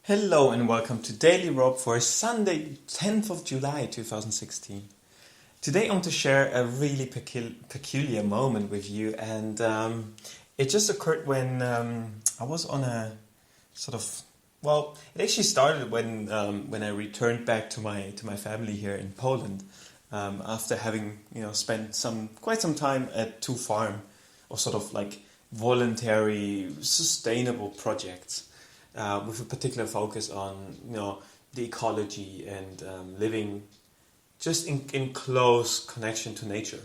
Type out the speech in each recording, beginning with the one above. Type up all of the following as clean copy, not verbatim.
Hello and welcome to Daily Rob for Sunday, 10th of July 2016. Today I want to share a really peculiar moment with you, and it just occurred when I was on a it actually started when I returned back to my family here in Poland after having spent quite some time at two farm or sort of like voluntary sustainable projects. With a particular focus on the ecology and living just in close connection to nature.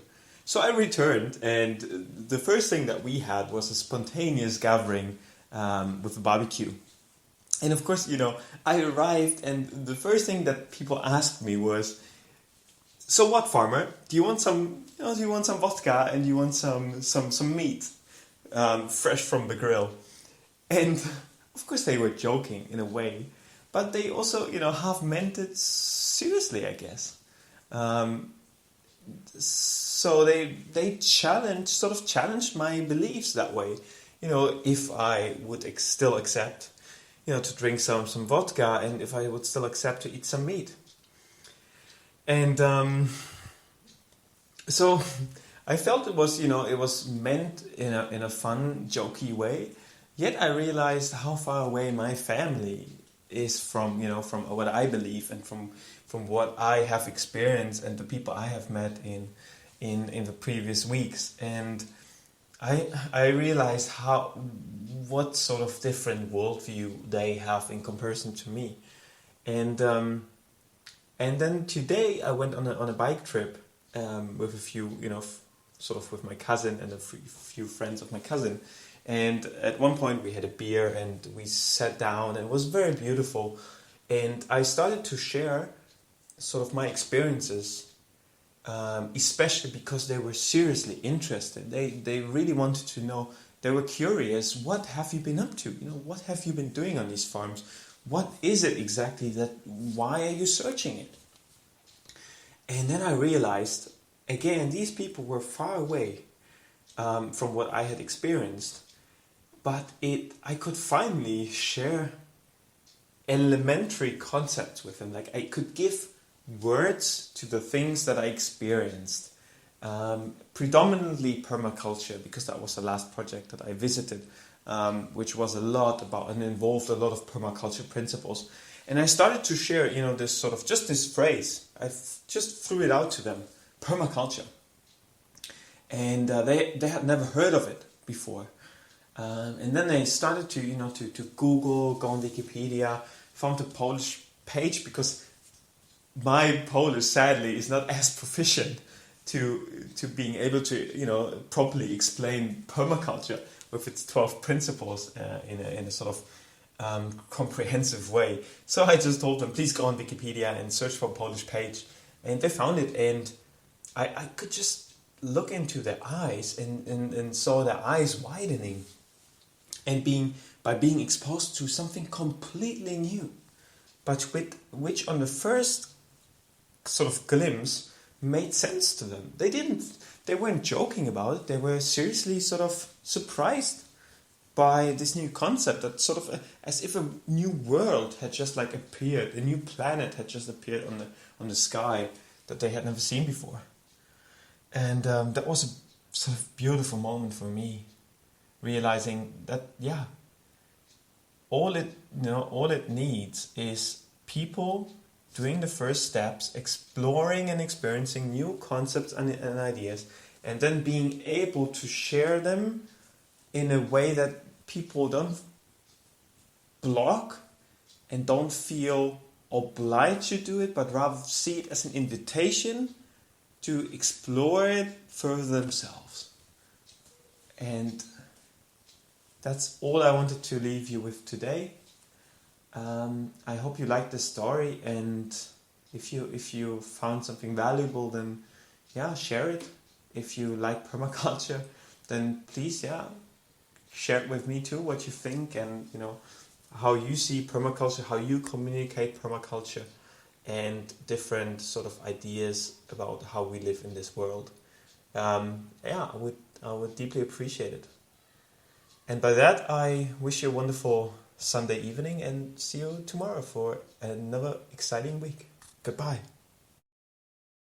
So I returned, and the first thing that we had was a spontaneous gathering with a barbecue. And of course, I arrived, and the first thing that people asked me was, "So what, farmer? Do you want some? Do you want some vodka and you want some meat, fresh from the grill?" And of course, they were joking in a way, but they also, half meant it seriously, I guess. So they challenged my beliefs that way. If I would still accept, to drink some vodka, and if I would still accept to eat some meat. And so I felt it was meant in a fun, jokey way. Yet I realized how far away my family is from what I believe and from what I have experienced and the people I have met in the previous weeks. And I realized what sort of different worldview they have in comparison to me. And then today I went on a bike trip with a few with my cousin and a few friends of my cousin. And at one point we had a beer and we sat down, and it was very beautiful. And I started to share sort of my experiences, especially because they were seriously interested. They really wanted to know. They were curious. What have you been up to? What have you been doing on these farms? What is it exactly why are you searching it? And then I realized, again, these people were far away from what I had experienced. But I could finally share elementary concepts with them. Like, I could give words to the things that I experienced. Predominantly permaculture, because that was the last project that I visited, which was a lot about and involved a lot of permaculture principles. And I started to share, this phrase. I just threw it out to them, permaculture. And they had never heard of it before. And then they started to Google, go on Wikipedia, found a Polish page, because my Polish, sadly, is not as proficient to being able to properly explain permaculture with its 12 principles in a sort of comprehensive way. So I just told them, please go on Wikipedia and search for a Polish page, and they found it, and I could just look into their eyes and saw their eyes widening. And by being exposed to something completely new, but which on the first sort of glimpse made sense to them. They weren't joking about it. They were seriously sort of surprised by this new concept, that sort of as if a new world had just appeared, a new planet had just appeared on the sky that they had never seen before. And that was a sort of beautiful moment for me, realizing that all it needs is people doing the first steps, exploring and experiencing new concepts and ideas, and then being able to share them in a way that people don't block and don't feel obliged to do it, but rather see it as an invitation to explore it further themselves. And that's all I wanted to leave you with today. I hope you liked this story, and if you found something valuable, then share it. If you like permaculture, then please share it with me too, what you think, and how you see permaculture, how you communicate permaculture, and different sort of ideas about how we live in this world. I would deeply appreciate it. And by that, I wish you a wonderful Sunday evening, and see you tomorrow for another exciting week. Goodbye.